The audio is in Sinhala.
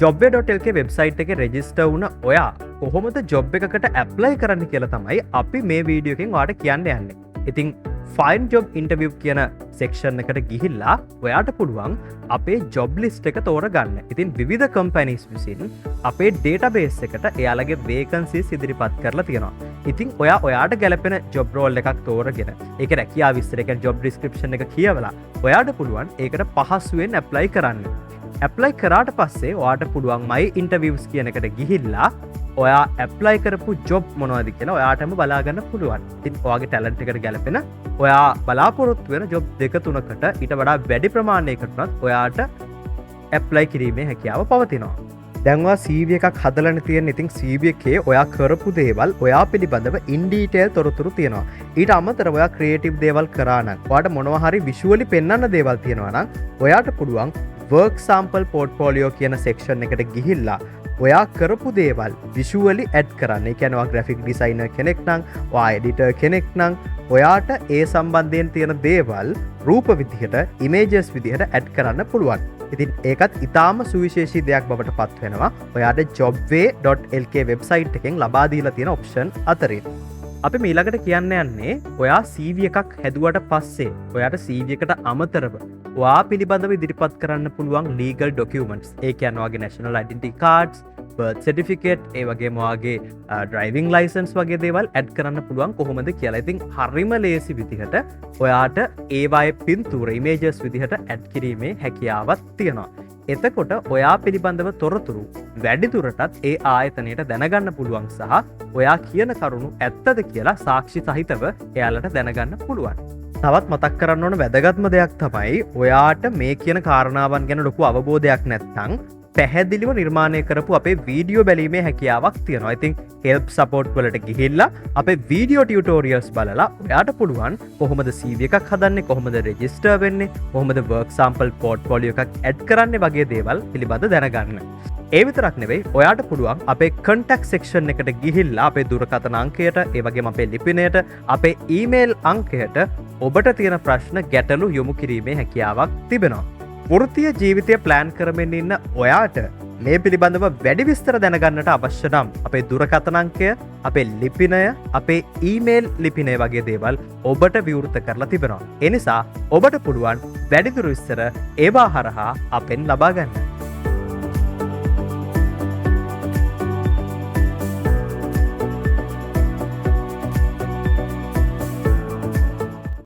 jobway.lk වෙබ්සයිට් එකේ රෙජිස්ටර් වුණ ඔයා කොහොමද ජොබ් එකකට ඇප්ලයි කරන්න කියලා තමයි අපි මේ වීඩියෝ එකෙන් ඔයාලට කියන්න යන්නේ. ඉතින් find job interview කියන සෙක්ෂන් එකට ගිහිල්ලා ඔයාට පුළුවන් අපේ ජොබ් ලිස්ට් එක තෝරගන්න. ඉතින් විවිධ කම්පැනිස් විසින් අපේ ඩේටාබේස් එකට එයාලගේ වේකන්සිස් ඉදිරිපත් කරලා තියෙනවා. ඉතින් ඔයාට ගැලපෙන ජොබ් රෝල් එකක් තෝරගෙන ඒක රැකියාව විස්තර කියන්නේ ජොබ් ඩිස්ක්‍රිප්ෂන් එක කියවලා ඔයාට පුළුවන් ඒකට පහසුවෙන් ඇප්ලයි කරන්න. ඇප්ලයි කරාට පස්සේ ඔයාට පුළුවන් my interviews කියන එකට ගිහිල්ලා ඔයා ඇප්ලයි කරපු ජොබ් මොනවද කියලා ඔයාටම බලාගන්න පුළුවන්. ඉතින් ඔයාගේ ටැලන්ට් එකට ගැලපෙන ඔයා බලාපොරොත්තු වෙන ජොබ් දෙක තුනකට ඊට වඩා වැඩි ප්‍රමාණයකට ඔයාට ඇප්ලයි කිරීමේ හැකියාව පවතිනවා. දැන් ඔයා CV එකක් හදලානේ තියෙන. ඉතින් CV එකේ ඔයා කරපු දේවල් ඔයා පිළිබඳව in detail තොරතුරු තියෙනවා. ඊට අමතරව ඔයා ක්‍රියේටිව් දේවල් කරා නම් ඔයාට මොනවා හරි විෂුවලි පෙන්වන්න දේවල් තියෙනවා නම් ඔයාට පුළුවන් work sample portfolio කියන section එකට ගිහිල්ලා ඔයා කරපු දේවල් විෂුවලි ඇඩ් කරන්න. ඒ කියන්නේ ඔයා graphic designer කෙනෙක් නම්, ඔයා editor කෙනෙක් නම් ඔයාට ඒ සම්බන්ධයෙන් තියෙන දේවල් රූප විදිහට, images විදිහට ඇඩ් කරන්න පුළුවන්. ඉතින් ඒකත් ඉතාම සුවිශේෂී දෙයක් බවට පත් වෙනවා ඔයාට jobway.lk වෙබ්සයිට් එකෙන් ලබා දීලා තියෙන ඔප්ෂන් අතරින්. අපි ඊළඟට කියන්න යන්නේ ඔයා CV එකක් හැදුවට පස්සේ ඔයාට CV එකට අමතරව ඔයා පිළිබඳව ඉදිරිපත් කරන්න පුළුවන් legal documents. ඒ කියන්නේ ඔයාගේ national identity cards, birth certificate, ඒ වගේම ඔයාගේ driving license වගේ දේවල් ඇඩ් කරන්න පුළුවන් කොහොමද කියලා. ඉතින් හරිම ලේසි විදිහට ඔයාට ඒවායේ පින්තූර images විදිහට ඇඩ් කිරීමේ හැකියාවක් තියෙනවා. එතකොට ඔයා පිළිබඳව තොරතුරු වැඩිදුරටත් ඒ ආයතනයට දැනගන්න පුළුවන් සහ ඔයා කියන කරුණු ඇත්තද කියලා සාක්ෂි සහිතව එයාලට දැනගන්න පුළුවන්. තවත් මතක් කරන්න ඕන වැදගත්ම දෙයක් තමයි ඔයාට මේ කියන කාරණාවන් ගැන ලොකු අවබෝධයක් නැත්නම් පැහැදිලිව නිර්මාණය කරපු අපේ වීඩියෝ බැලීමේ හැකියාවක් තියෙනවා. ඉතින් help support වලට ගිහිල්ලා අපේ වීඩියෝ ටියුටෝරියල්ස් බලලා ඔයාට පුළුවන් කොහොමද CV එකක් හදන්නේ, කොහොමද රෙජිස්ටර් වෙන්නේ, කොහොමද work sample portfolio එකක් ඇඩ් කරන්නේ වගේ දේවල් පිළිබඳ දැනගන්න. ඒ විතරක් නෙවෙයි ඔයාට පුළුවන් අපේ contact section එකට ගිහිල්ලා අපේ දුරකථන අංකයට, ඒ වගේම අපේ ලිපිනයට, අපේ email අංකයට ඔබට තියෙන ප්‍රශ්න ගැටලු යොමු කිරීමේ හැකියාවක් තිබෙනවා. වෘත්තීය ජීවිතය ප්ලෑන් කරමින් ඉන්න ඔයාට මේ පිළිබඳව වැඩි විස්තර දැනගන්නට අවශ්‍ය නම් අපේ දුරකථන අංකය, අපේ ලිපිනය, අපේ ඊමේල් ලිපිනය වගේ දේවල් ඔබට විවෘත කරලා තිබෙනවා. ඒ නිසා ඔබට පුළුවන් වැඩිදුර විස්තර ඒවා හරහා අපෙන් ලබා ගන්න.